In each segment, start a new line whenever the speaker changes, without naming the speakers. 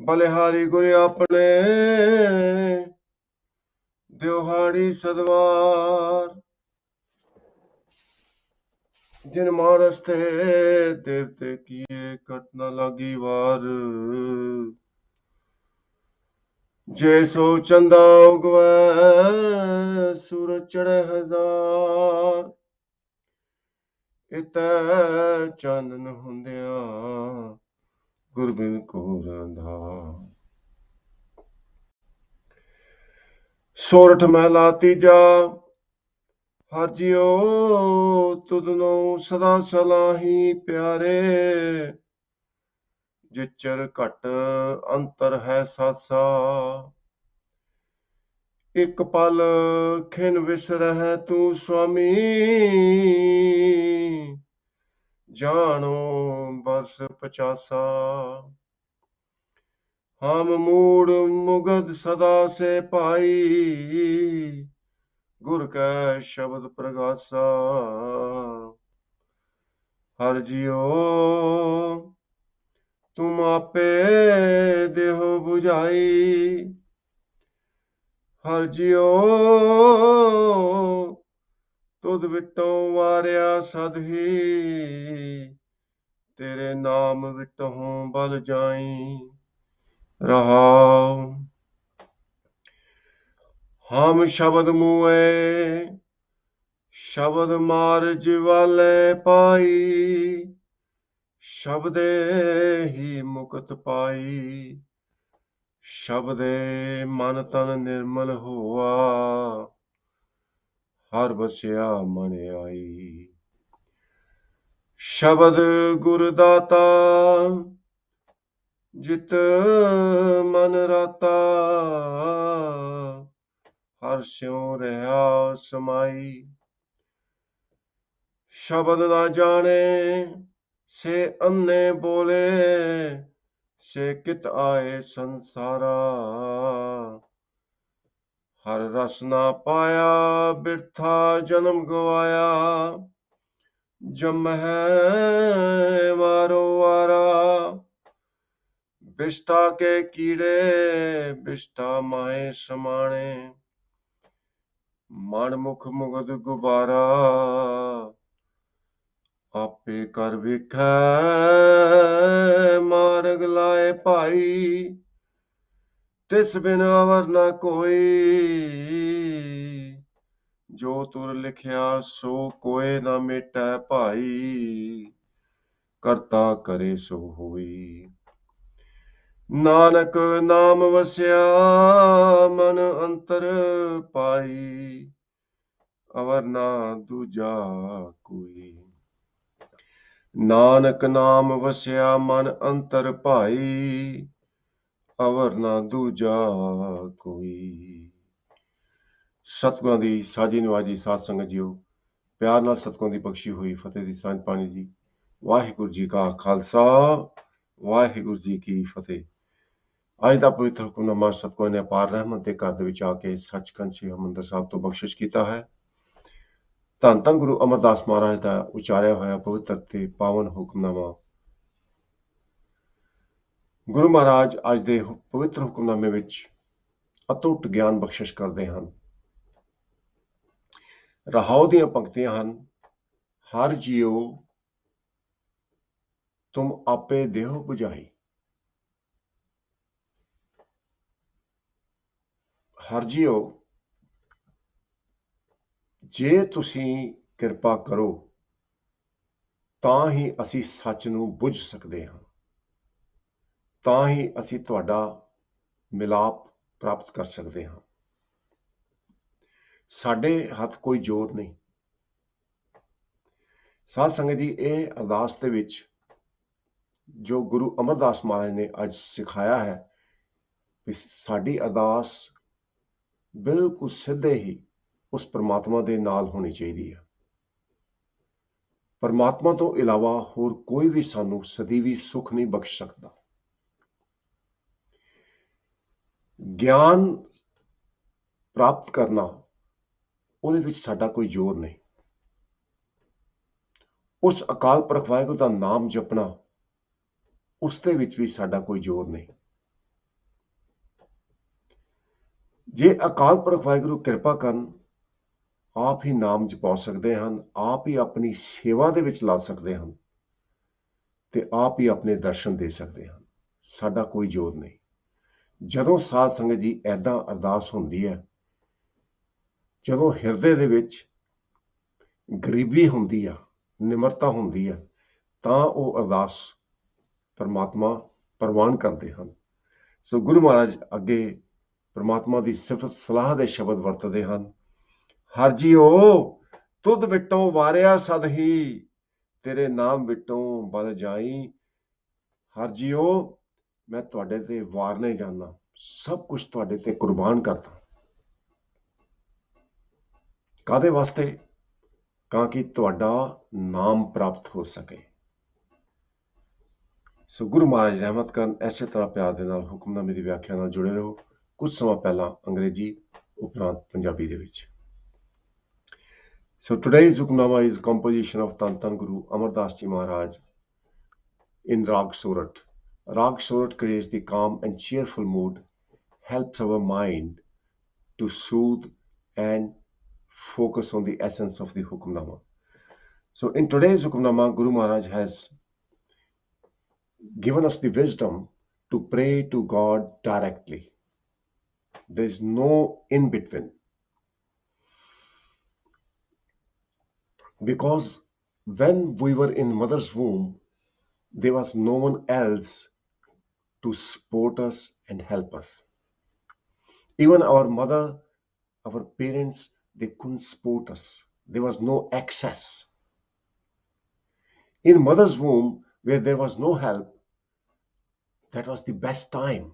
बलिहारी गुरु अपने दिवहाड़ी सदवार जिन मानस थे देवते किए कट न लगी वार जे सो चंदा उगवै सूरज चढ़े हजार इतै चानन ਹੁੰਦਿਆਂ गुरबिन घोर अंधार। सोरठ महला तीजा हर जियो तुदनो सदा सलाही प्यारे जिचर घट अंतर है सासा एक पल खिन विसरह तू स्वामी जानो बरस 50 हम मूड मुगद सदा से पाई गुर कै शब्द प्रगासा हर जियो तुम आपे देहो बुझाई हर जियो तुद विटों वारिया सद ही तेरे नाम विटों बल जाई रहाओ। हम शब्द मुए शब्द मार जिवाले पाई शब्दे ही मुकत पाई शब्दे मन तन निर्मल होआ हर बसिया मन आई शब्द गुरदाता जित मन राता हर स्यों रहा समाई शब्द ना जाने से अन्ने बोले से कित आए संसारा हर रस ना पाया बिरथा जन्म गवाया जम है मारो वारा बिष्टा के कीड़े बिष्टा माए समाने मन मुख मुगद गुबारा आपे कर विखै मार्ग लाए भाई तिस बिन अवर ना कोई जो तुर लिखिया सो कोय ना मिटै भाई करता करे सो होई नानक नाम वसिया मन अंतर पाई अवर ना दूजा कोई नानक नाम वसिया मन अंतर भाई अवर ना दूजा कोई। ਸਤਿਗੁਰਾਂ ਦੀ ਸਾਜੀ ਨਵਾਜੀ ਸਾਧ ਸੰਗਤ ਜੀਓ ਪਿਆਰ ਨਾਲ ਸਤਿਗੁਰਾਂ ਦੀ ਬਖਸ਼ੀ ਹੋਈ ਫਤਿਹ ਦੀ ਸਾਂਝ ਪਾਣੀ ਜੀ। ਵਾਹਿਗੁਰੂ ਜੀ ਕਾ ਖਾਲਸਾ ਵਾਹਿਗੁਰੂ ਜੀ ਕੀ ਫਤਿਹ। ਅੱਜ ਦਾ ਪਵਿੱਤਰ ਹੁਕਮਨਾਮਾ ਸਤਿਗੁਰਾਂ ਨੇ ਅਪਾਰ ਰਹਿਮਤ ਦੇ ਘਰ ਦੇ ਵਿੱਚ ਆ ਕੇ ਸੱਚਖੰਡ ਸ੍ਰੀ ਹਰਿਮੰਦਰ ਸਾਹਿਬ ਤੋਂ ਬਖਸ਼ਿਸ਼ ਕੀਤਾ ਹੈ। ਧੰਨ ਧੰਨ ਗੁਰੂ ਅਮਰਦਾਸ ਮਹਾਰਾਜ ਦਾ ਉਚਾਰਿਆ ਹੋਇਆ ਪਵਿੱਤਰ ਤੇ ਪਾਵਨ ਹੁਕਮਨਾਮਾ ਗੁਰੂ ਮਹਾਰਾਜ ਅੱਜ ਦੇ ਪਵਿੱਤਰ ਹੁਕਮਨਾਮੇ ਵਿੱਚ ਅਤੁੱਟ ਗਿਆਨ ਬਖਸ਼ਿਸ਼ ਕਰਦੇ ਹਨ। ਰਹਾਉ ਦੀਆਂ ਪੰਕਤੀਆਂ ਹਨ। ਹਰ ਜੀਓ ਤੁਮ ਆਪੇ ਦੇਹੋ 부ਝਾਈ। ਹਰ ਜੀਓ ਜੇ ਤੁਸੀਂ ਕਿਰਪਾ ਕਰੋ ਤਾਂ ਹੀ ਅਸੀਂ ਸੱਚ ਨੂੰ ਬੁੱਝ ਸਕਦੇ ਹਾਂ, ਤਾਂ ਹੀ ਅਸੀਂ ਤੁਹਾਡਾ ਮਿਲਾਪ ਪ੍ਰਾਪਤ ਕਰ ਸਕਦੇ ਹਾਂ। ਸਾਡੇ ਹੱਥ ਕੋਈ ਜ਼ੋਰ ਨਹੀਂ। ਸਾਧ ਸੰਗਤ ਜੀ, ਇਹ ਅਰਦਾਸ ਦੇ ਵਿੱਚ ਜੋ ਗੁਰੂ ਅਮਰਦਾਸ ਮਹਾਰਾਜ ਨੇ ਅੱਜ ਸਿਖਾਇਆ ਹੈ ਵੀ ਸਾਡੀ ਅਰਦਾਸ ਬਿਲਕੁਲ ਸਿੱਧੇ ਹੀ ਉਸ ਪਰਮਾਤਮਾ ਦੇ ਨਾਲ ਹੋਣੀ ਚਾਹੀਦੀ ਹੈ। ਪਰਮਾਤਮਾ ਤੋਂ ਇਲਾਵਾ ਹੋਰ ਕੋਈ ਵੀ ਸਾਨੂੰ ਸਦੀਵੀ ਸੁੱਖ ਨਹੀਂ ਬਖਸ਼ ਸਕਦਾ। ਗਿਆਨ ਪ੍ਰਾਪਤ ਕਰਨਾ ਉਹਦੇ ਵਿੱਚ ਸਾਡਾ ਕੋਈ ਜ਼ੋਰ ਨਹੀਂ। ਉਸ ਅਕਾਲ ਪੁਰਖ ਵਾਹਿਗੁਰੂ ਦਾ ਨਾਮ ਜਪਣਾ ਉਸ ਦੇ ਵਿੱਚ ਵੀ ਸਾਡਾ ਕੋਈ ਜ਼ੋਰ ਨਹੀਂ। ਜੇ ਅਕਾਲ ਪੁਰਖ ਵਾਹਿਗੁਰੂ ਕਿਰਪਾ ਕਰਨ, ਆਪ ਹੀ ਨਾਮ ਜਪਾ ਸਕਦੇ ਹਨ, ਆਪ ਹੀ ਆਪਣੀ ਸੇਵਾ ਦੇ ਵਿੱਚ ਲਾ ਸਕਦੇ ਹਨ ਤੇ ਆਪ ਹੀ ਆਪਣੇ ਦਰਸ਼ਨ ਦੇ ਸਕਦੇ ਹਨ। ਸਾਡਾ ਕੋਈ ਜ਼ੋਰ ਨਹੀਂ। ਜਦੋਂ ਸਾਧ ਸੰਗਤ ਜੀ ਐਦਾਂ ਅਰਦਾਸ ਹੁੰਦੀ ਹੈ, ਜਦੋਂ ਹਿਰਦੇ ਦੇ ਵਿੱਚ ਗਰੀਬੀ ਹੁੰਦੀ ਆ, ਨਿਮਰਤਾ ਹੁੰਦੀ ਆ, ਤਾਂ ਉਹ ਅਰਦਾਸ ਪਰਮਾਤਮਾ ਪ੍ਰਵਾਨ ਕਰਦੇ ਹਨ। ਸੋ ਗੁਰੂ ਮਹਾਰਾਜ ਅੱਗੇ ਪਰਮਾਤਮਾ ਦੀ ਸਿਫਤ ਸਲਾਹ ਦੇ ਸ਼ਬਦ ਵਰਤਦੇ ਹਨ। ਹਰ ਜੀਓ ਤੁਧ ਵਿਟੋਂ ਵਾਰਿਆ ਸਦ ਹੀ, ਤੇਰੇ ਨਾਮ ਵਿਟੋਂ ਬਲ ਜਾਈ। ਹਰ ਜੀਓ ਮੈਂ ਤੁਹਾਡੇ ਤੇ ਵਾਰਨੇ ਜਾਣਾ, ਸਭ ਕੁਝ ਤੁਹਾਡੇ ਤੇ ਕੁਰਬਾਨ ਕਰਦਾ। ਕਾਹਦੇ ਵਾਸਤੇ? ਤਾਂ ਕਿ ਤੁਹਾਡਾ ਨਾਮ ਪ੍ਰਾਪਤ ਹੋ ਸਕੇ। ਸੋ ਗੁਰੂ ਮਹਾਰਾਜ ਰਹਿਮਤ ਕਰਨ। ਐਸੇ ਤਰ੍ਹਾਂ ਪਿਆਰ ਦੇ ਨਾਲ ਹੁਕਮਨਾਮੇ ਦੀ ਵਿਆਖਿਆ ਨਾਲ ਜੁੜੇ ਰਹੋ। ਕੁਝ ਸਮਾਂ ਪਹਿਲਾਂ ਅੰਗਰੇਜ਼ੀ ਉਪਰੰਤ ਪੰਜਾਬੀ ਦੇ ਵਿੱਚ। So today's Hukamnama is composition of Tan Tan Guru Amar Das Ji Maharaj in Rag Surat. Rag Surat creates the calm and cheerful mood, helps our mind to soothe and focus on the essence of the Hukamnama. So in today's Hukamnama, Guru Maharaj has given us the wisdom to pray to God directly. There is no in between. Because when we were in mother's womb, there was no one else to support us and help us. Even our mother, our parents, they couldn't support us. There was no access. In mother's womb, where there was no help, that was the best time,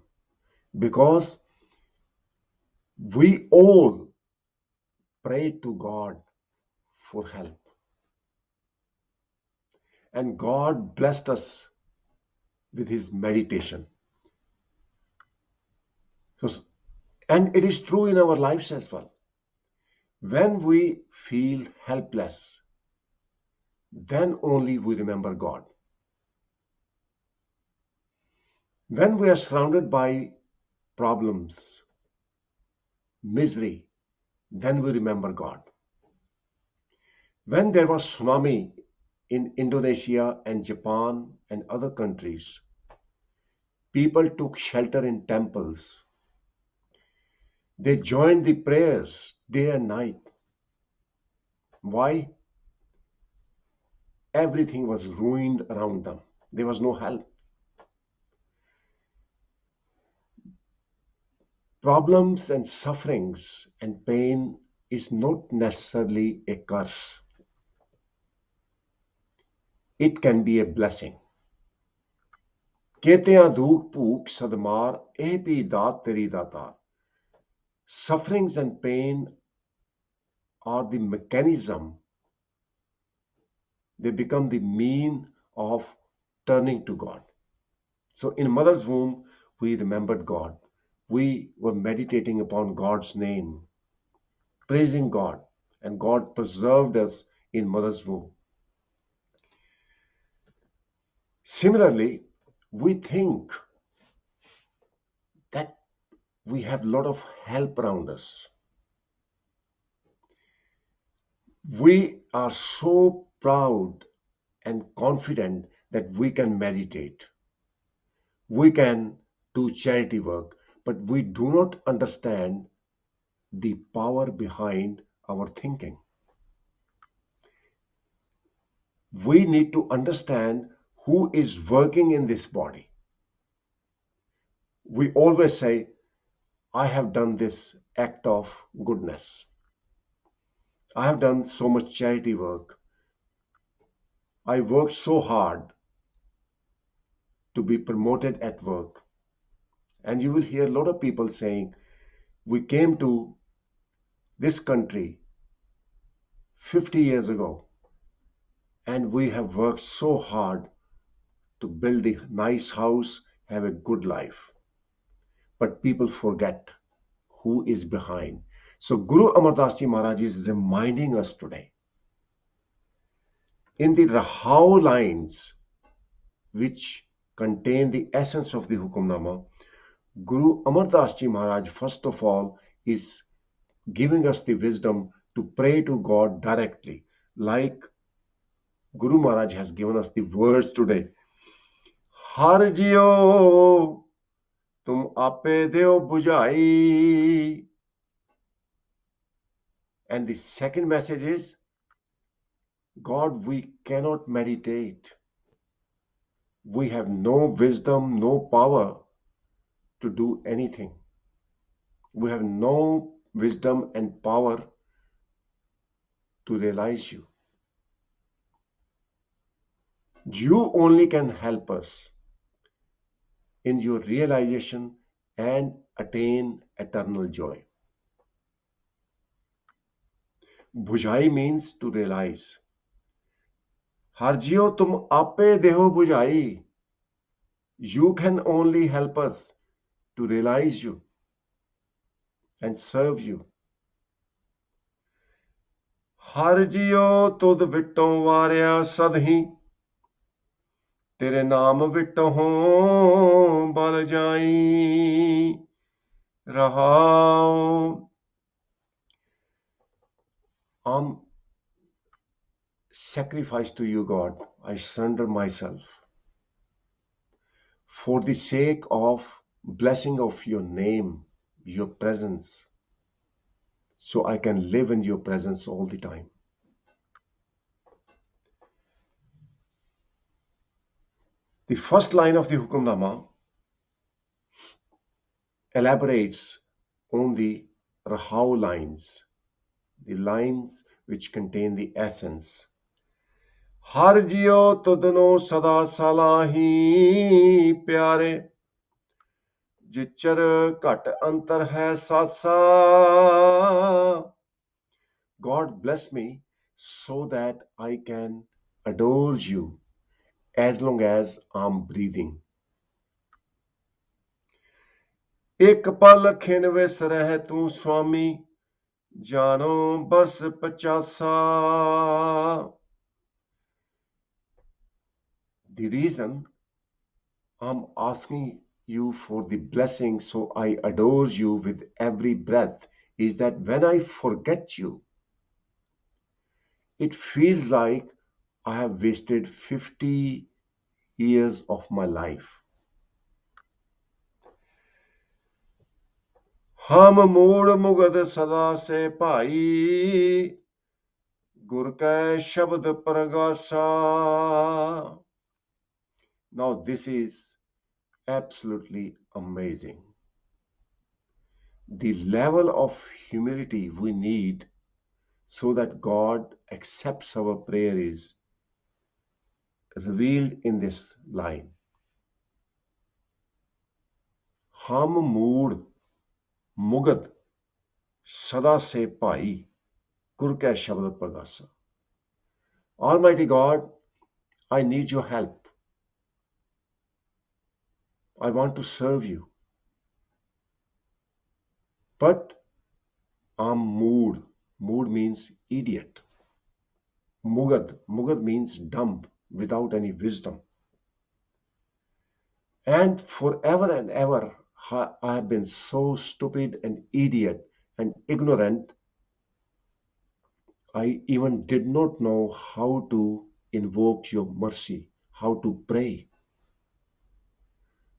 because we all prayed to God for help. And God blessed us with his meditation. So, and it is true in our lives as well. When we feel helpless, then only we remember God. When we are surrounded by problems, misery, then we remember God. When there was tsunami in Indonesia and Japan and other countries, people took shelter in temples. They joined the prayers day and night. Why? Everything was ruined around them. There was no help. Problems and sufferings and pain is not necessarily a curse. It can be a blessing. ਕੇਤਿਆਂ ਦੁੱਖ ਭੂਖ ਸਦਮਾਰ, ਇਹ ਵੀ ਦਾਤ ਤੇਰੀ ਦਾਤਾਰ. Sufferings and pain are the mechanism. They become the mean of turning to God. So in mother's womb, we remembered God. We were meditating upon God's name, praising God, and God preserved us in mother's womb. Similarly, we think that we have a lot of help around us. We are so proud and confident that we can meditate. We can do charity work, but we do not understand the power behind our thinking. We need to understand who is working in this body. We always say, I have done this act of goodness. I have done so much charity work. I worked so hard to be promoted at work. And you will hear a lot of people saying, we came to this country 50 years ago, and we have worked so hard to build a nice house, have a good life. But people forget who is behind. So Guru Amar Das Ji Maharaj is reminding us today. In the Rahau lines, which contain the essence of the Hukamnama, Guru Amar Das Ji Maharaj, first of all, is giving us the wisdom to pray to God directly, like Guru Maharaj has given us the words today. Har jiyo tum ape deo bujai. And the second message is, God, we cannot meditate. We have no wisdom, no power to do anything. We have no wisdom and power to realize you. You only can help us in your realization and attain eternal joy. Bujai means to realize. Harjiyo tum ape deho bujai. You can only help us to realize you and serve you. Harjiyo tud vitton varya sadhi. तेरे नाम विटहों बल जाई रहाओ. I'm sacrifice to you, God. I surrender myself for the sake of blessing of your name, your presence, so I can live in your presence all the time. The first line of the Hukamnama elaborates on the Rahau lines, the lines which contain the essence. हर जियो तुदनो सदा सलाही प्यारे जिचर घट अंतर है सासा. God bless me so that I can adore you as long as I'm breathing. एक पल खिन विसरह तू स्वामी जानो बरस 50. The reason I'm asking you for the blessing so I adore you with every breath is that when I forget you, it feels like I have wasted 50 years of my life. हम mood मुगद सदा से भाई गुर कै शब्द प्रगासा. Now this is absolutely amazing. The level of humility we need so that God accepts our prayer is revealed in this line. हम mood मुगद सदा से भाई गुर कै शब्द प्रगासा. Almighty God, I need your help. I want to serve you. But I'm mood. Mood means idiot. Mugad means dumb, without any wisdom. And forever and ever, I have been so stupid and idiot and ignorant, I even did not know how to invoke your mercy, how to pray.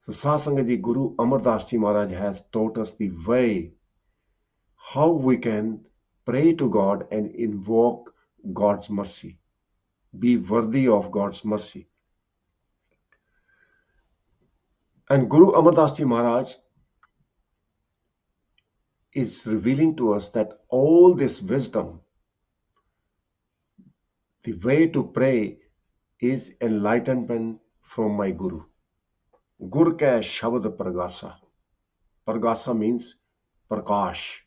So Satsangaji Guru Amar Das Ji Maharaj has taught us the way how we can pray to God and invoke God's mercy, be worthy of God's mercy. And Guru Amar Das Ji Maharaj is revealing to us that all this wisdom, the way to pray, is enlightenment from my Guru. Gur ka Shabad Pragasa. Pragasa means Prakash,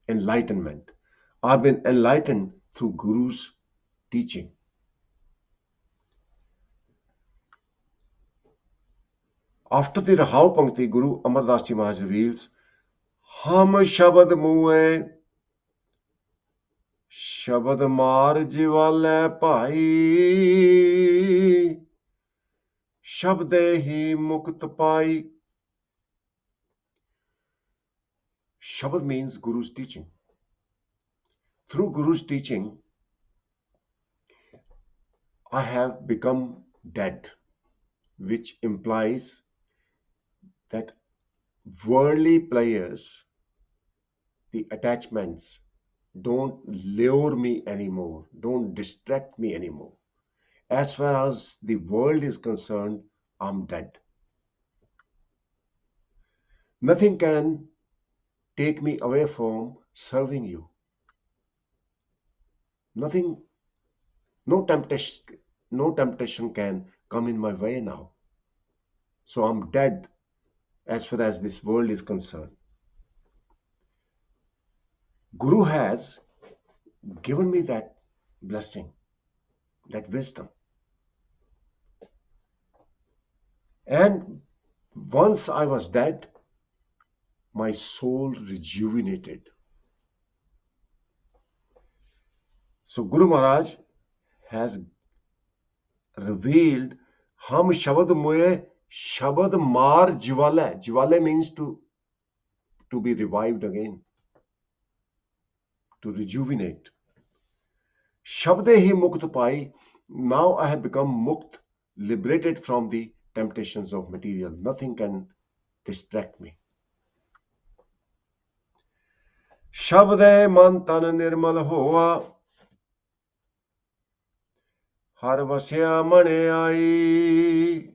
enlightenment. I've been enlightened through Guru's teaching. After the Rahau Pankti, Guru Amar Das Ji Maharaj reveals, Ham Shabad Muwe Shabad Mar Jivale Pai Shabde Hi Mukt Pai. Shabad means Guru's teaching. Through Guru's teaching, I have become dead, which implies that worldly players, the attachments, don't lure me anymore, don't distract me anymore. As far as the world is concerned, I'm dead. Nothing can take me away from serving you. Nothing, no temptation, no temptation can come in my way now. So I'm dead as far as this world is concerned. Guru has given me that blessing, that wisdom. And once I was dead, my soul rejuvenated. So Guru Maharaj has revealed Ham Shabad Moye Shabad Mar Jivale. Jivale means to be revived again, to rejuvenate. Shabde hi mukt pai. Now I have become mukt, liberated from the temptations of material. Nothing can distract me. Shabde man tan nirmal hoa. Har vasya mane ai.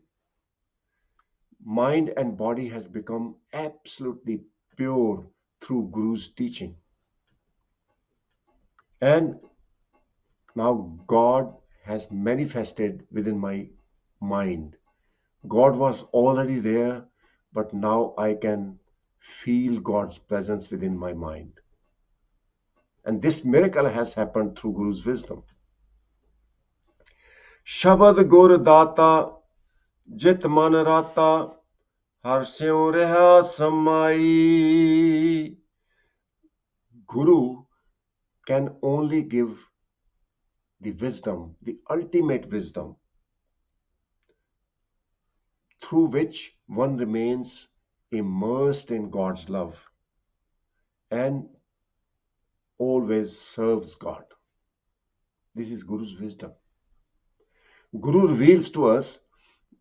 Mind and body has become absolutely pure through Guru's teaching. And now God has manifested within my mind. God was already there, but now I can feel God's presence within my mind. And this miracle has happened through Guru's wisdom. Shabad Gur Data Jit Man Rata Har Syo Reha Samai. Guru can only give the wisdom, the ultimate wisdom, through which one remains immersed in God's love and always serves God. This is Guru's wisdom. Guru reveals to us,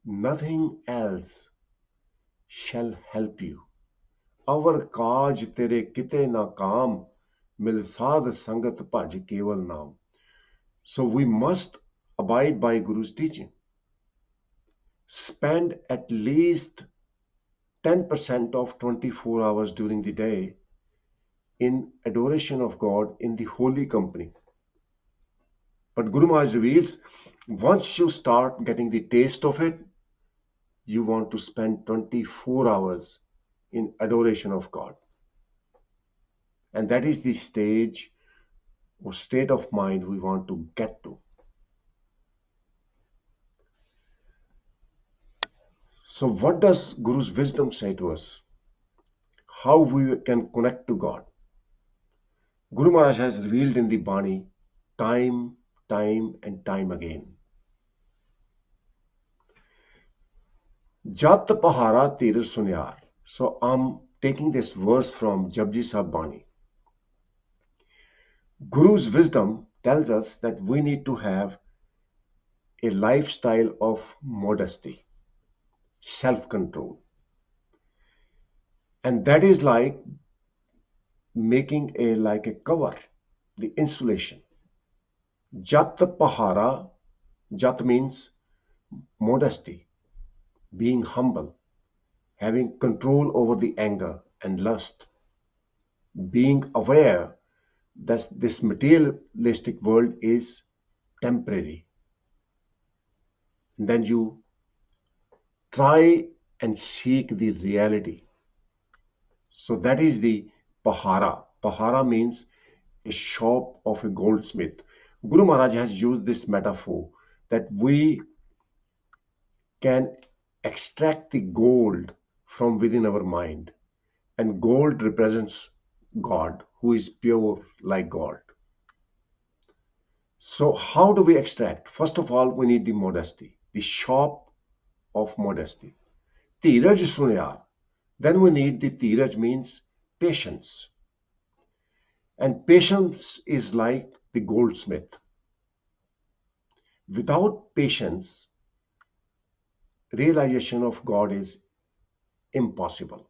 nothing else shall help you. Avar kaaj tere kite na kaam, mil saad sangat bhaj keval naam. So we must abide by Guru's teaching. Spend at least 10% of 24 hours during the day in adoration of God in the holy company. But Guru Maharaj reveals, once you start getting the taste of it, you want to spend 24 hours in adoration of God. And that is the stage or state of mind we want to get to. So what does Guru's wisdom say to us? How we can connect to God? Guru Maharaj has revealed in the Bani time and time again. Jat Pahara Tir Sunyar. So I'm taking this verse from Japji Sahib Bani. Guru's wisdom tells us that we need to have a lifestyle of modesty, self-control. And that is like making like a cover, the insulation. Jat Pahara, Jat means modesty, being humble, having control over the anger and lust, being aware that this materialistic world is temporary. And then you try and seek the reality. So that is the Pahara. Pahara means a shop of a goldsmith. Guru Maharaj has used this metaphor that we can extract the gold from within our mind. And gold represents God, who is pure like God. So how do we extract? First of all, we need the modesty, the shop of modesty. Tiraj sunyar. Then we need the tiraj means patience. And patience is like the goldsmith. Without patience, realization of God is impossible.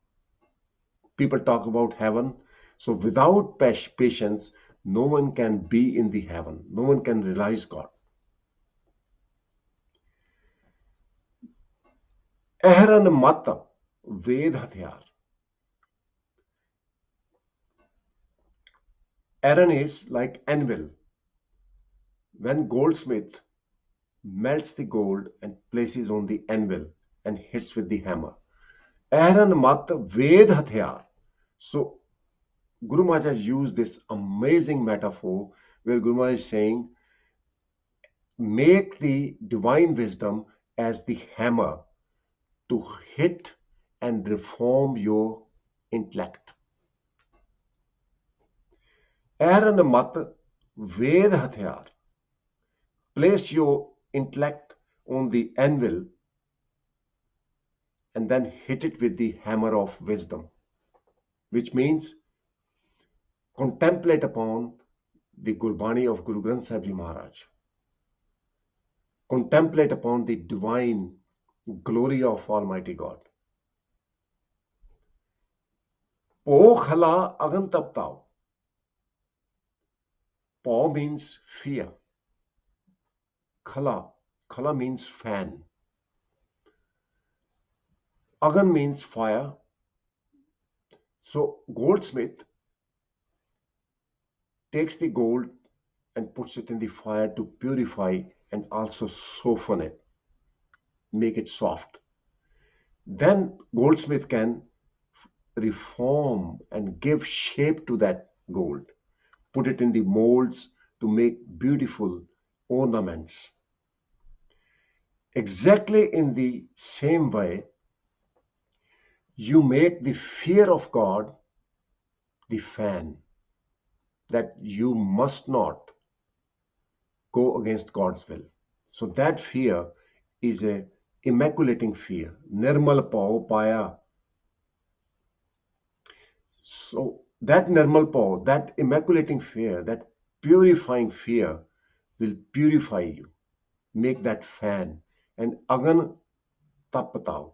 People talk about heaven. So without patience, no one can be in the heaven. No one can realize God. Ehran mat, Ved Hatyar. Aaron is like anvil. When goldsmith melts the gold and places on the anvil and hits with the hammer. Aaron mat Ved Hatyar. So Guru Maharaj has used this amazing metaphor where Guru Maharaj is saying, make the divine wisdom as the hammer to hit and reform your intellect. Aaron mat Ved Hatyar. Place your intellect on the anvil and then hit it with the hammer of wisdom, which means contemplate upon the Gurbani of Guru Granth Sahib Ji Maharaj. Contemplate upon the divine glory of Almighty God. Po khala agan taptao. Po means fear. Khala means fan. Agan means fire. So goldsmith takes the gold and puts it in the fire to purify and also soften it, make it soft. Then goldsmith can reform and give shape to that gold, put it in the molds to make beautiful ornaments. Exactly in the same way, you make the fear of God the fan, that you must not go against God's will. So that fear is a immaculating fear. Nirmal pao paya. So that nirmal pao, that immaculating fear, that purifying fear will purify you. Make that fan. And agan tapatao.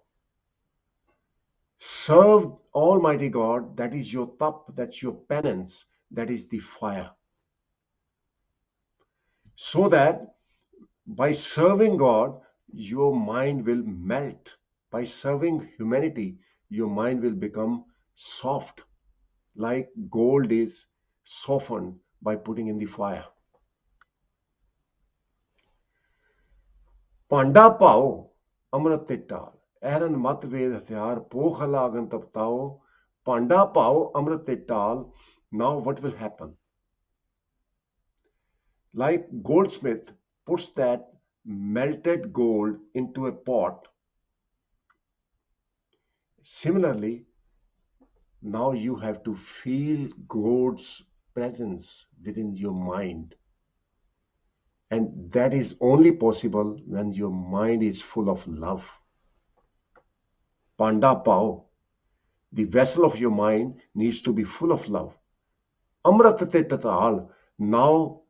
Serve Almighty God, that is your tap, that's your penance, that is the fire. So that by serving God, your mind will melt. By serving humanity, your mind will become soft, like gold is softened by putting in the fire. Panda pao, amrit tittal. Aaron mat ved hatyar, pokhala agan taptao. Panda pao, amrit tittal. Now what will happen? Like goldsmith puts that melted gold into a pot. Similarly, now you have to feel God's presence within your mind. And that is only possible when your mind is full of love. Panda Pao, the vessel of your mind needs to be full of love. Amratate tatal, now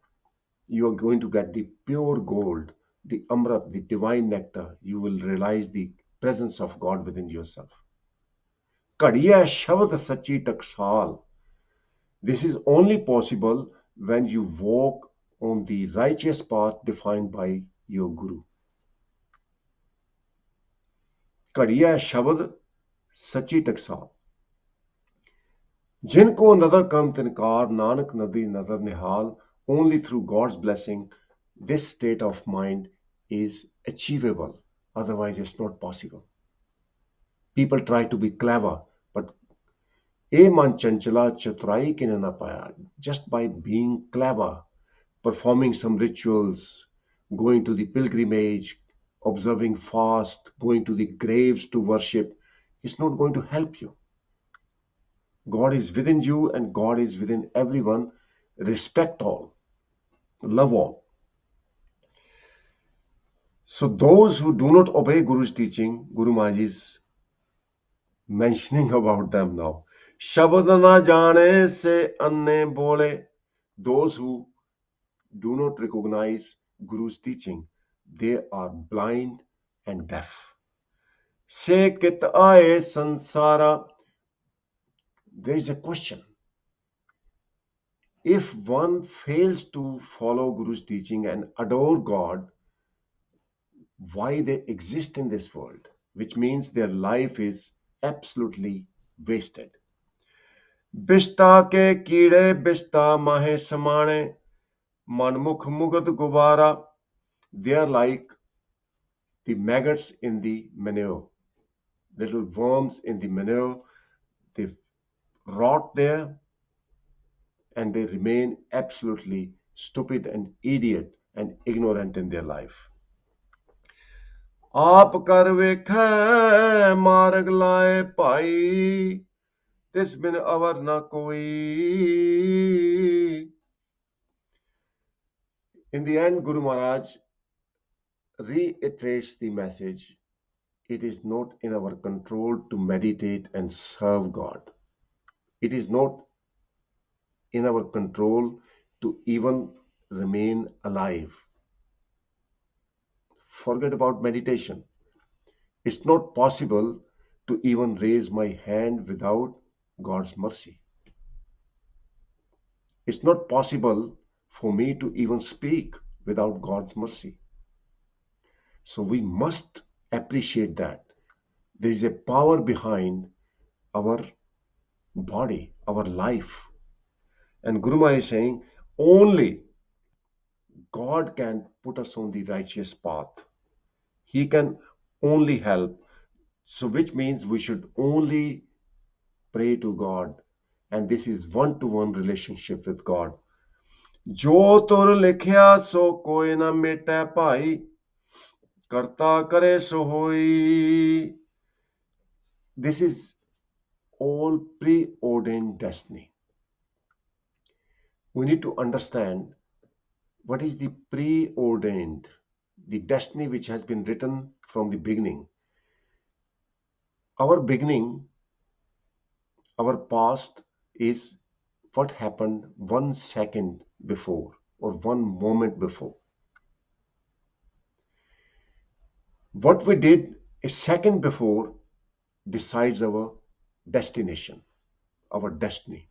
you are going to get the pure gold, the amrit, the divine nectar. You will realize the presence of God within yourself. Kadiya Shabad Sachi Taksal. This is only possible when you walk on the righteous path defined by your Guru. Kadiya Shabad Sachi Taksal. Jinko nadar kam tinkar, Nanak nadi nadar nihal. Only through God's blessing, this state of mind is achievable. Otherwise, it's not possible. People try to be clever, but E man chanchala chatrai ke na paya. Just by being clever, performing some rituals, going to the pilgrimage, observing fast, going to the graves to worship, is not going to help you. God is within you and God is within everyone. Respect all, love all. So those who do not obey Guru's teaching, Guru Maharaj is mentioning about them now. शब्द ना जाने से अन्ने बोले. Those who do not recognize Guru's teaching, they are blind and deaf. Se kit aaye sansara. There is a question. If one fails to follow Guru's teaching and adore God, why they exist in this world, which means their life is absolutely wasted. Bishta ke keede bishta mahe samane, manmukh mugad gubara. They are like the maggots in the manure, little worms in the manure. They rot there and they remain absolutely stupid and idiot and ignorant in their life. आप कर वेखै मार्ग लाए भाई, तिस बिन अवर ना कोई. In the end, Guru Maharaj reiterates the message. It is not in our control to meditate and serve God. It is not in our control to even remain alive. Forget about meditation. It's not possible to even raise my hand without God's mercy. It's not possible for me to even speak without God's mercy. So we must appreciate that there is a power behind our body, our life. And Guru Maharaj is saying only God can put us on the righteous path. He can only help. So which means we should only pray to God. And this is one-to-one relationship with God. जो तुर लिखिया सो कोई ना मिटे भाई, करता करे सो होई. This is all preordained destiny. We need to understand what is the preordained, the destiny which has been written from the beginning. Our beginning, our past is what happened 1 second before or 1 moment before. What we did a second before decides our destination, our destiny.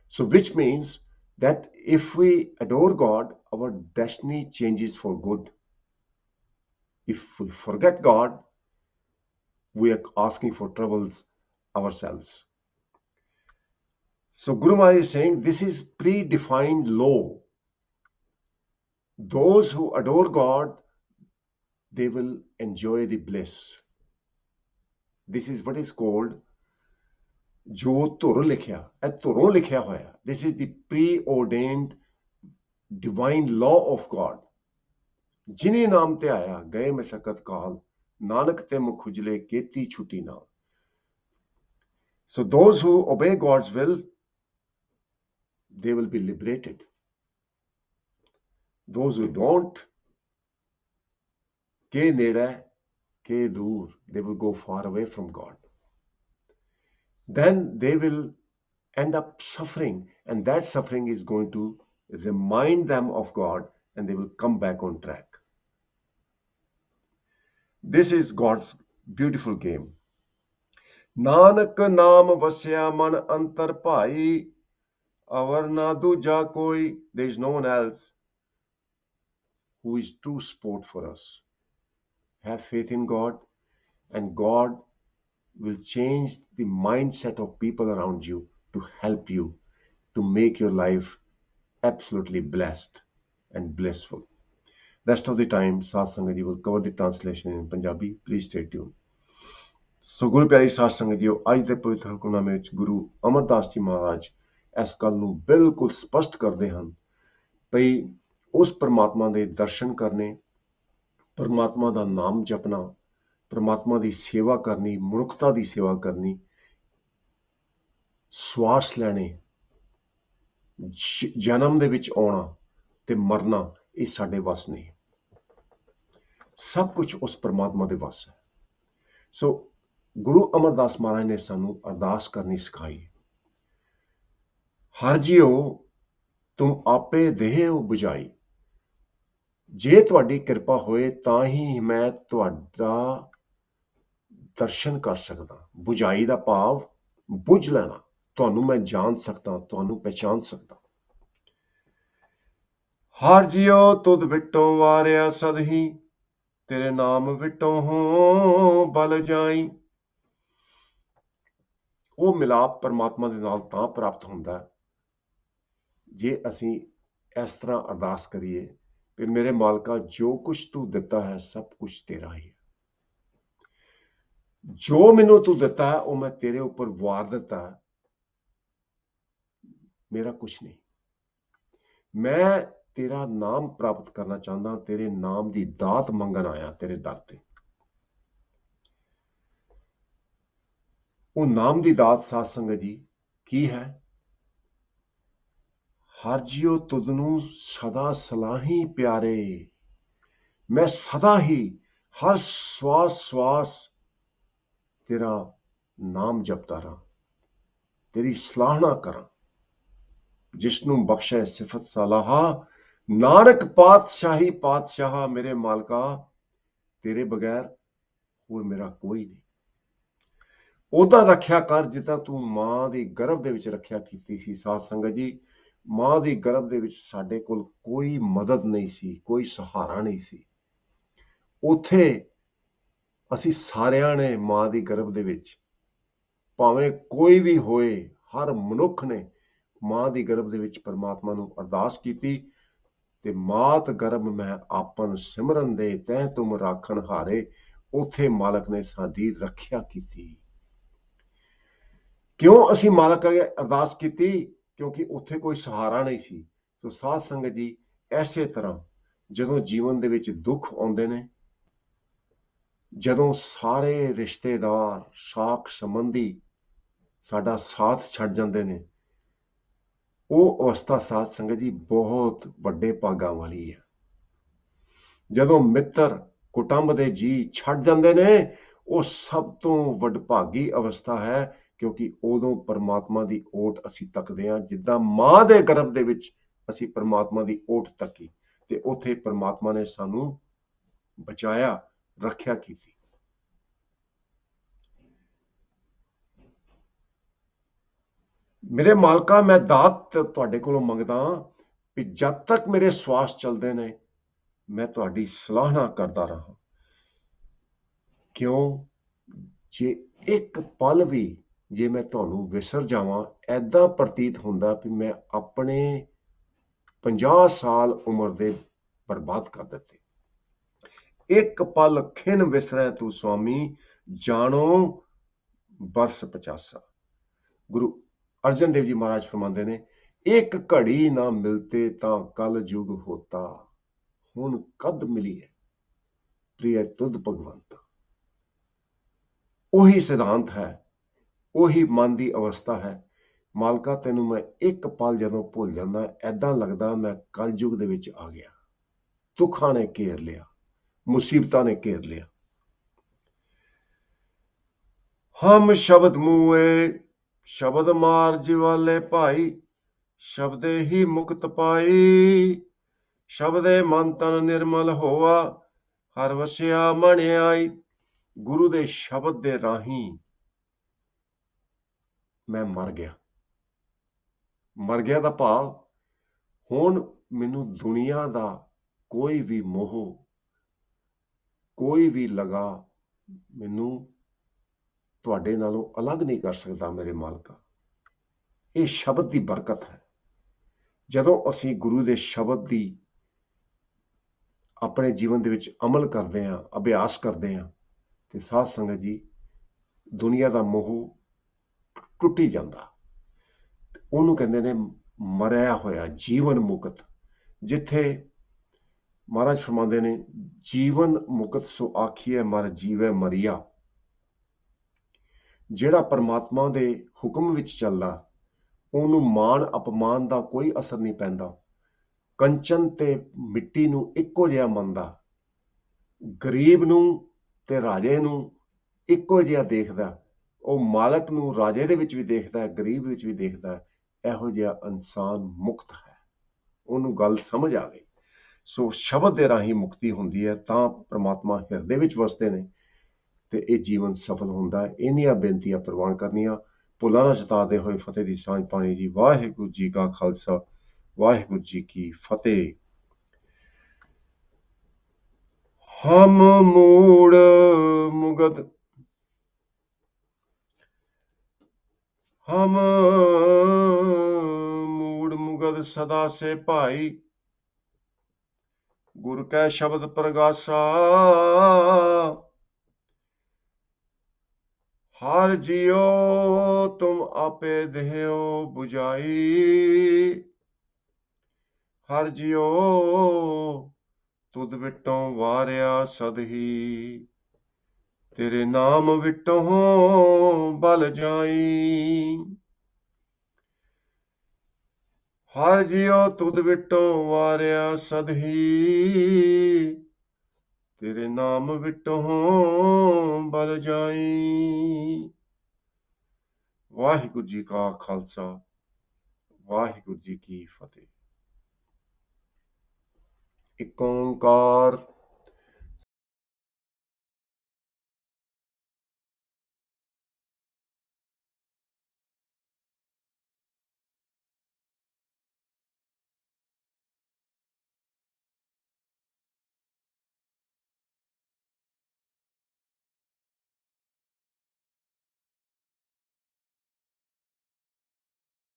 So which means that if we adore God, our destiny changes for good. If we forget God, we are asking for troubles ourselves. So Guru Maharaj is saying this is predefined law. Those who adore God, they will enjoy the bliss. This is what is called ਜੋ ਧੁਰ ਲਿਖਿਆ, ਇਹ ਧੁਰੋਂ ਲਿਖਿਆ ਹੋਇਆ. This is the preordained divine law of God. ਜਿਨੀ ਨਾਮ ਤੇ ਆਇਆ ਗਏ ਮਸ਼ਕਤ ਕਾਲ, ਨਾਨਕ ਤੇ ਮੁਖ ਉਜਲੇ ਕੀਤੀ ਛੁਟੀ ਨਾਲ. So those who obey God's will, they will be liberated. Those who don't, ke neda, ke dur, they will go far away from God. Then they will end up suffering, and that suffering is going to remind them of God, and they will come back on track. This is God's beautiful game. Nanak naam vasya man antar bhai, avar na duja koi. There is no one else who is true sport for us. Have faith in God, and God will change the mindset of people around you to help you to make your life absolutely blessed and blissful. Rest of the time, Sath Sangat ji will cover the translation in Punjabi. Please stay tuned. So ਗੁਰੂ ਪਿਆਰੀ ਸਾਧ ਸੰਗਤ JIO, ਅੱਜ ਦੇ ਪਵਿੱਤਰ ਹੁਕਮਨਾਮੇ ਵਿੱਚ ਗੁਰੂ ਅਮਰਦਾਸ ਜੀ ਮਹਾਰਾਜ ਇਸ ਗੱਲ ਨੂੰ ਬਿਲਕੁਲ ਸਪਸ਼ਟ ਕਰਦੇ ਹਨ ਭਈ ਉਸ ਪਰਮਾਤਮਾ ਦੇ ਦਰਸ਼ਨ ਕਰਨੇ, ਪਰਮਾਤਮਾ ਦਾ ਨਾਮ ਜਪਣਾ, ਪਰਮਾਤਮਾ ਦੀ ਸੇਵਾ ਕਰਨੀ, ਮਨੁੱਖਤਾ ਦੀ ਸੇਵਾ ਕਰਨੀ, ਸਵਾਸ ਲੈਣੇ, ਜਨਮ ਦੇ ਵਿੱਚ ਆਉਣਾ ਤੇ ਮਰਨਾ, ਇਹ ਸਾਡੇ ਵੱਸ ਨਹੀਂ. ਸਭ ਕੁਝ ਉਸ ਪਰਮਾਤਮਾ ਦੇ ਵੱਸ ਹੈ. So ਗੁਰੂ ਅਮਰਦਾਸ ਮਹਾਰਾਜ ਨੇ ਸਾਨੂੰ ਅਰਦਾਸ ਕਰਨੀ ਸਿਖਾਈ। ਹਰ ਜੀਓ ਤੁਮ ਆਪੇ ਦੇਹਿਓ ਬੁਝਾਈ। ਜੇ ਤੁਹਾਡੀ ਕਿਰਪਾ ਹੋਏ ਤਾਂ ਹੀ ਮੈਂ ਤੁਹਾਡਾ ਦਰਸ਼ਨ ਕਰ ਸਕਦਾ। ਬੁਝਾਈ ਦਾ ਭਾਵ ਬੁਝ ਲੈਣਾ, ਤੁਹਾਨੂੰ ਮੈਂ ਜਾਣ ਸਕਦਾ, ਤੁਹਾਨੂੰ ਪਹਿਚਾਨ ਸਕਦਾ। ਹਰ ਜੀਓ ਤੁਧ ਵਿਟੋਂ ਵਾਰਿਆ ਸਦਹੀ, ਤੇਰੇ ਨਾਮ ਵਿਟੋਂ ਹੋ ਬਲ ਜਾਈ। ਉਹ ਮਿਲਾਪ ਪਰਮਾਤਮਾ ਦੇ ਨਾਲ ਤਾਂ ਪ੍ਰਾਪਤ ਹੁੰਦਾ ਜੇ ਅਸੀਂ ਇਸ ਤਰ੍ਹਾਂ ਅਰਦਾਸ ਕਰੀਏ ਕਿ ਮੇਰੇ ਮਾਲਕਾ, ਜੋ ਕੁਝ ਤੂੰ ਦਿੱਤਾ ਹੈ ਸਭ ਕੁਝ ਤੇਰਾ ਹੀ ਹੈ। ਜੋ ਮੈਨੂੰ ਤੂੰ ਦਿੱਤਾ ਹੈ ਉਹ ਮੈਂ ਤੇਰੇ ਉੱਪਰ ਵਾਰ ਦਿੱਤਾ ਹੈ, ਮੇਰਾ ਕੁਝ ਨਹੀਂ। ਮੈਂ ਤੇਰਾ ਨਾਮ ਪ੍ਰਾਪਤ ਕਰਨਾ ਚਾਹੁੰਦਾ, ਤੇਰੇ ਨਾਮ ਦੀ ਦਾਤ ਮੰਗਣ ਆਇਆ ਤੇਰੇ ਦਰ ਤੇ। ਉਹ ਨਾਮ ਦੀ ਦਾਤ ਸਾਧ ਸੰਗਤ ਜੀ ਕੀ ਹੈ? ਹਰ ਜੀਓ ਤੁਧ ਨੂੰ ਸਦਾ ਸਲਾਹੀ ਪਿਆਰੇ। ਮੈਂ ਸਦਾ ਹੀ ਹਰ ਸਵਾਸ ਸਵਾਸ ਤੇਰਾ ਨਾਮ ਜਪਦਾ ਰਹਾਂ, ਤੇਰੀ ਸਲਾਹਣਾ ਕਰਾਂ। ਜਿਸਨੂੰ ਬਖਸ਼ੈ ਸਿਫਤ ਸਲਾਹਾ, ਨਾਨਕ ਪਾਤਸ਼ਾਹੀ ਪਾਤਸ਼ਾਹ। ਮੇਰੇ ਮਾਲਕਾ, ਤੇਰੇ ਬਗੈਰ ਹੋਰ ਮੇਰਾ ਕੋਈ ਨਹੀਂ। ਉਹਦਾ ਰੱਖਿਆ ਕਰ ਜਿੱਦਾਂ ਤੂੰ ਮਾਂ ਦੀ ਗਰਭ ਦੇ ਵਿੱਚ ਰੱਖਿਆ ਕੀਤੀ ਸੀ। ਸਾਧ ਸੰਗਤ ਜੀ, ਮਾਂ ਦੀ ਗਰਭ ਦੇ ਵਿੱਚ ਸਾਡੇ ਕੋਲ ਕੋਈ ਮਦਦ ਨਹੀਂ ਸੀ, ਕੋਈ ਸਹਾਰਾ ਨਹੀਂ ਸੀ। ਉੱਥੇ ਅਸੀਂ ਸਾਰਿਆਂ ਨੇ ਮਾਂ ਦੀ ਗਰਭ ਦੇ ਵਿੱਚ, ਭਾਵੇਂ ਕੋਈ ਵੀ ਹੋਏ, ਹਰ ਮਨੁੱਖ ਨੇ ਮਾਂ ਦੀ ਗਰਭ ਦੇ ਵਿੱਚ ਪਰਮਾਤਮਾ ਨੂੰ ਅਰਦਾਸ ਕੀਤੀ ਤੇ ਮਾਤ ਗਰਭ ਮੈਂ ਆਪਨ ਸਿਮਰਨ ਦੇ, ਤੈਂ ਤੁਮ ਰਾਖਣ ਹਾਰੇ। ਉੱਥੇ ਮਾਲਕ ਨੇ ਸਾਡੀ ਰੱਖਿਆ ਕੀਤੀ। ਕਿਉਂ ਅਸੀਂ ਮਾਲਕ ਅੱਗੇ ਅਰਦਾਸ ਕੀਤੀ? ਕਿਉਂਕਿ ਉੱਥੇ ਕੋਈ ਸਹਾਰਾ ਨਹੀਂ ਸੀ। ਸੋ ਸਾਧ ਸੰਗਤ ਜੀ, ਐਸੇ ਤਰ੍ਹਾਂ ਜਦੋਂ ਜੀਵਨ ਦੇ ਵਿੱਚ ਦੁੱਖ ਆਉਂਦੇ ਨੇ, ਜਦੋਂ ਸਾਰੇ ਰਿਸ਼ਤੇਦਾਰ, ਸਾਕ ਸੰਬੰਧੀ ਸਾਡਾ ਸਾਥ ਛੱਡ ਜਾਂਦੇ ਨੇ, ਉਹ ਅਵਸਥਾ ਸਾਧ ਸੰਗਤ ਜੀ ਬਹੁਤ ਵੱਡੇ ਭਾਗਾਂ ਵਾਲੀ ਹੈ। ਜਦੋਂ ਮਿੱਤਰ ਕੁਟੁੰਬ ਦੇ ਜੀ ਛੱਡ ਜਾਂਦੇ ਨੇ, ਉਹ ਸਭ ਤੋਂ ਵਡਭਾਗੀ ਅਵਸਥਾ ਹੈ, ਕਿਉਂਕਿ ਉਦੋਂ ਪਰਮਾਤਮਾ ਦੀ ਓਟ ਅਸੀਂ ਤੱਕਦੇ ਹਾਂ। ਜਿੱਦਾਂ ਮਾਂ ਦੇ ਗਰਭ ਦੇ ਵਿੱਚ ਅਸੀਂ ਪਰਮਾਤਮਾ ਦੀ ਓਟ ਤੱਕੀ ਤੇ ਉੱਥੇ ਪਰਮਾਤਮਾ ਨੇ ਸਾਨੂੰ ਬਚਾਇਆ, ਰੱਖਿਆ ਕੀਤੀ। ਮੇਰੇ ਮਾਲਕਾ, ਮੈਂ ਦਾਤ ਤੁਹਾਡੇ ਕੋਲੋਂ ਮੰਗਦਾ ਕਿ ਜਦ ਤੱਕ ਮੇਰੇ ਸਵਾਸ ਚੱਲਦੇ ਨੇ ਮੈਂ ਤੁਹਾਡੀ ਸਲਾਹਨਾ ਕਰਦਾ ਰਹਾ। ਕਿਉਂ? ਜੇ ਇੱਕ ਪਲ ਵੀ ਜੇ ਮੈਂ ਤੁਹਾਨੂੰ ਵਿਸਰ ਜਾਵਾਂ, ਐਦਾਂ ਪ੍ਰਤੀਤ ਹੁੰਦਾ ਕਿ ਮੈਂ ਆਪਣੇ 50 ਸਾਲ ਉਮਰ ਦੇ ਬਰਬਾਦ ਕਰ ਦਿੱਤੇ। ਇੱਕ ਪਲ ਖਿਨ ਵਿਸਰੈ ਤੂੰ ਸੁਆਮੀ, ਜਾਣੋ ਬਰਸ 50। ਗੁਰੂ ਅਰਜਨ ਦੇਵ ਜੀ ਮਹਾਰਾਜ ਫਰਮਾਉਂਦੇ ਨੇ, ਇੱਕ ਘੜੀ ਨਾ ਮਿਲਤੇ ਤਾਂ ਕਲ ਯੁਗ ਹੋਤਾ, ਹੁਣ ਕਦ ਮਿਲੀ ਹੈ ਪ੍ਰਿਯ ਤੁਧ ਭਗਵੰਤਾ। ਉਹੀ ਸਿਧਾਂਤ ਹੈ, ਉਹੀ ਮਨ ਦੀ ਅਵਸਥਾ ਹੈ। ਮਾਲਕਾ, ਤੈਨੂੰ ਮੈਂ ਇੱਕ ਪਲ ਜਦੋਂ ਭੁੱਲ ਜਾਂਦਾ, ਐਦਾਂ ਲੱਗਦਾ ਮੈਂ ਕਲਯੁਗ ਦੇ ਵਿੱਚ ਆ ਗਿਆ। ਦੁੱਖਾਂ ਨੇ ਘੇਰ ਲਿਆ, ਮੁਸੀਬਤਾਂ ਨੇ ਘੇਰ ਲਿਆ। ਹਮ ਸ਼ਬਦ ਮੂਏ ਸ਼ਬਦ ਮਾਰ ਜਿਵਾਲੇ ਭਾਈ, ਸ਼ਬਦੇ ਹੀ ਮੁਕਤ ਪਾਈ। ਸ਼ਬਦੇ ਮਨ ਤਨ ਨਿਰਮਲ ਹੋਆ, ਹਰ ਵਸਿਆ ਮਨ ਆਈ। ਗੁਰੂ ਦੇ ਸ਼ਬਦ ਦੇ ਰਾਹੀਂ ਮੈਂ ਮਰ ਗਿਆ। ਮਰ ਗਿਆ ਦਾ ਭਾਵ, ਹੁਣ ਮੈਨੂੰ ਦੁਨੀਆ ਦਾ ਕੋਈ ਵੀ ਮੋਹ, ਕੋਈ ਵੀ ਲਗਾ ਮੈਨੂੰ ਤੁਹਾਡੇ ਨਾਲੋਂ ਅਲੱਗ ਨਹੀਂ ਕਰ ਸਕਦਾ। ਮੇਰੇ ਮਾਲਕਾ, ਇਹ ਸ਼ਬਦ ਦੀ ਬਰਕਤ ਹੈ। ਜਦੋਂ ਅਸੀਂ ਗੁਰੂ ਦੇ ਸ਼ਬਦ ਦੀ ਆਪਣੇ ਜੀਵਨ ਦੇ ਵਿੱਚ ਅਮਲ ਕਰਦੇ ਹਾਂ, ਅਭਿਆਸ ਕਰਦੇ ਹਾਂ, ਤੇ ਸਾਧ ਸੰਗਤ ਜੀ ਦੁਨੀਆ ਦਾ ਮੋਹ ਟੁੱਟੀ ਜਾਂਦਾ। ਉਹਨੂੰ ਕਹਿੰਦੇ ਨੇ ਮਰਿਆ ਹੋਇਆ ਜੀਵਨ ਮੁਕਤ। ਜਿੱਥੇ ਮਹਾਰਾਜ ਫਰਮਾਉਂਦੇ ਨੇ, ਜੀਵਨ ਮੁਕਤ ਸੋ ਆਖੀਐ ਮਰ ਜੀਵੈ ਮਰੀਆ। ਜਿਹੜਾ ਪਰਮਾਤਮਾ ਦੇ ਹੁਕਮ ਵਿੱਚ ਚੱਲਦਾ, ਉਹਨੂੰ ਮਾਣ ਅਪਮਾਨ ਦਾ ਕੋਈ ਅਸਰ ਨਹੀਂ ਪੈਂਦਾ। ਕੰਚਨ ਤੇ ਮਿੱਟੀ ਨੂੰ ਇੱਕੋ ਜਿਹਾ ਮੰਨਦਾ, ਗਰੀਬ ਨੂੰ ਤੇ ਰਾਜੇ ਨੂੰ ਇੱਕੋ ਜਿਹਾ ਦੇਖਦਾ। ਉਹ ਮਾਲਕ ਨੂੰ ਰਾਜੇ ਦੇ ਵਿੱਚ ਵੀ ਦੇਖਦਾ ਹੈ, ਗਰੀਬ ਵਿੱਚ ਵੀ ਦੇਖਦਾ ਹੈ। ਇਹੋ ਜਿਹਾ ਇਨਸਾਨ ਮੁਕਤ ਹੈ, ਉਹਨੂੰ ਗੱਲ ਸਮਝ ਆ ਗਈ। ਸੋ ਸ਼ਬਦ ਦੇ ਰਾਹੀਂ ਮੁਕਤੀ ਹੁੰਦੀ ਹੈ, ਤਾਂ ਪ੍ਰਮਾਤਮਾ ਹਿਰਦੇ ਵਿੱਚ ਵਸਦੇ ਨੇ ਤੇ ਇਹ ਜੀਵਨ ਸਫਲ ਹੁੰਦਾ ਹੈ। ਇੰਨੀਆਂ ਬੇਨਤੀਆਂ ਪ੍ਰਵਾਨ ਕਰਨੀਆਂ। ਭੁੱਲਾਂ ਨਾ ਚਤਾਰਦੇ ਹੋਏ ਫਤਿਹ ਦੀ ਸਾਂਝ ਪਾਣੀ ਜੀ। ਵਾਹਿਗੁਰੂ ਜੀ ਕਾ ਖਾਲਸਾ, ਵਾਹਿਗੁਰੂ ਜੀ ਕੀ ਫਤਿਹ। ਹਮ ਮੂੜ ਮੁਗਦ ਹਮ ਮੂੜ ਮੁਗਦ ਸਦਾ ਸੇ ਭਾਈ, ਗੁਰ ਕੈ ਸ਼ਬਦ ਪ੍ਰਗਾਸਾ। ਹਰ ਜਿਉ ਤੁਮ ਆਪੇ ਦੇਹੁ 부ਜਾਈ, ਹਰ ਜਿਉ ਤੁਧ ਵਿਟੋਂ ਵਾਰਿਆ ਸਦਹੀ, ਤੇਰੇ ਨਾਮ ਵਿਟੋਂ ਬਲ ਜਾਈ। ਹਰ ਜਿਉ ਤੁਧ ਵਿਟੋਂ ਵਾਰਿਆ ਸਦਹੀ, ਤੇਰੇ ਨਾਮ ਵਿਟੋਂ ਬਲ ਜਾਈ। ਵਾਹਿਗੁਰੂ ਜੀ ਕਾ ਖਾਲਸਾ, ਵਾਹਿਗੁਰੂ ਜੀ ਕੀ ਫਤਿਹ। ਏਕ ਓੰਕਾਰ